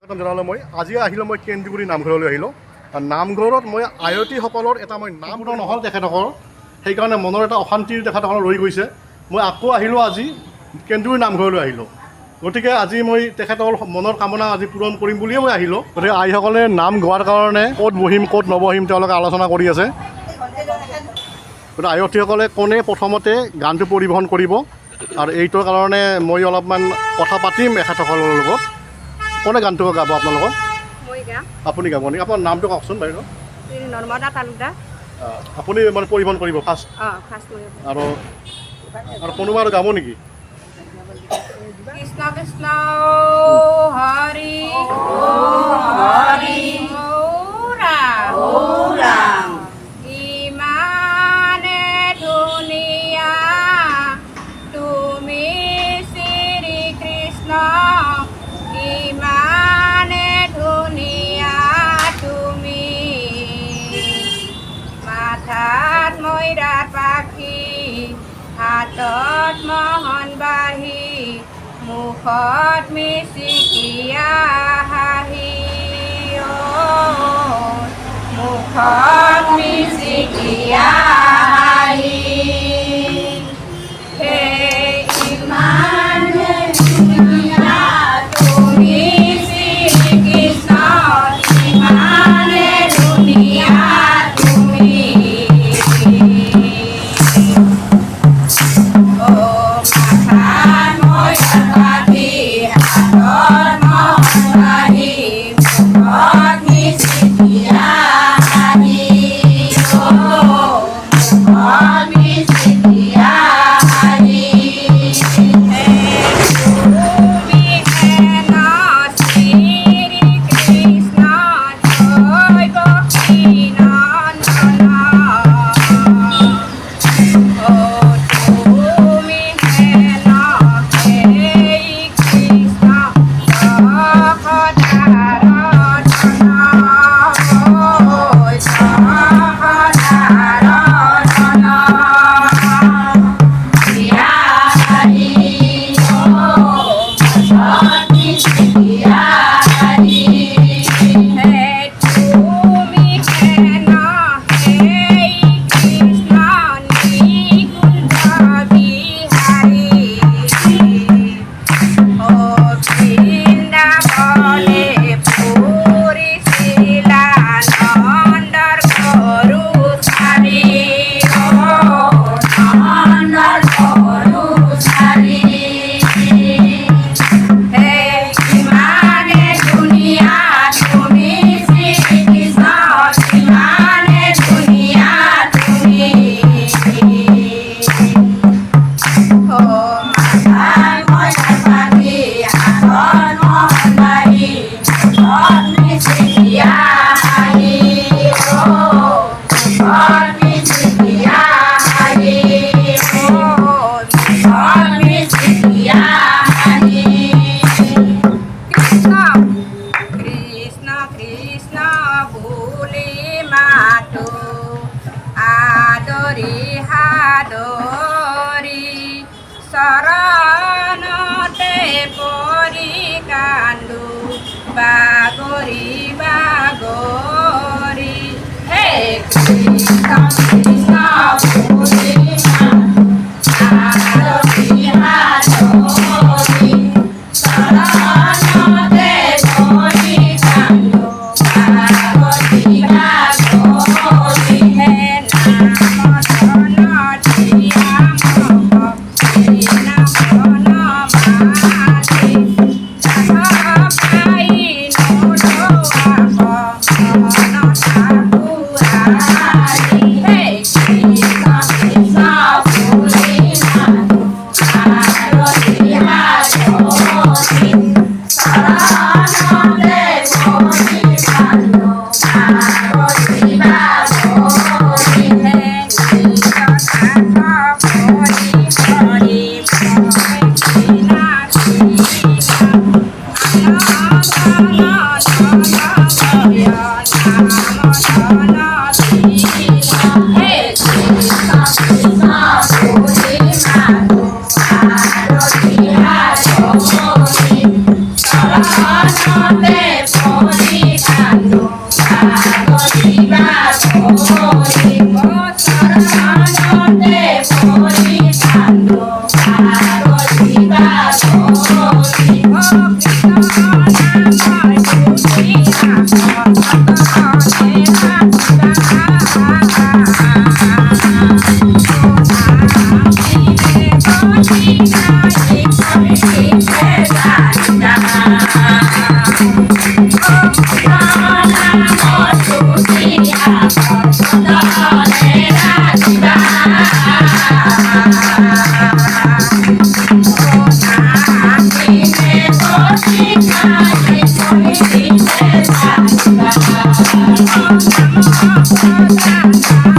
জনালোঁ মই আজি আহিলোঁ মই কেন্দুগুৰি নামঘৰলৈ আহিলোঁ নামঘৰত মই আয়তীসকলৰ এটা মই নাম নহ'ল তেখেতসকলৰ সেইকাৰণে মনৰ এটা অশান্তিৰ তেখেতসকলৰ ৰৈ গৈছে মই আকৌ আহিলোঁ আজি কেন্দুগুৰি নামঘৰলৈ আহিলোঁ গতিকে আজি মই তেখেতৰ মনৰ কামনা আজি পূৰণ কৰিম বুলিয়ে মই আহিলোঁ গতিকে আইসকলে নাম গোৱাৰ কাৰণে ক'ত বহিম ক'ত নবহিম তেওঁলোকে আলোচনা কৰি আছে গতিকে আয়তীসকলে কোনে প্ৰথমতে গানটো পৰিৱেশন কৰিব আৰু এইটোৰ কাৰণে মই অলপমান কথা পাতিম এখেতসকলৰ লগত কোনে গানটো গাব আপোনালোকক আপুনি গাব নেকি আপোনাৰ নামটো কওকচোন বাইদেউ নৰ্মদা তালুকদাৰ আপুনি মানে পৰিৱেশন কৰিব ফাৰ্ষ্ট আৰু কোনোবা আৰু গাব নেকি কৃষ্ণ কৃষ্ণ হৰি হৰি ৰাম ইমানে ধুনীয়া তুমি শ্ৰী কৃষ্ণ ইমানে ধুনীয়া তুমি মাথাত ময়ূৰাৰ পাখি হাতত মোহন বাহি মুখত মিচিকিয়া হাঁহি মুখত মিচিকিয়া হাঁহি ইমানে ধুনীয়া তুমি শ্ৰী কৃষ্ণ ইমানে ধুনীয়া তুমি চৰণতে পৰি কান্দো বাগৰি বাগৰি হে কৃষ্ণ কৃষ্ণ বুলি আদৰি হাদৰি চৰণতে পৰি কান্দো বাগৰি বাগৰি হে Hey, Thank you.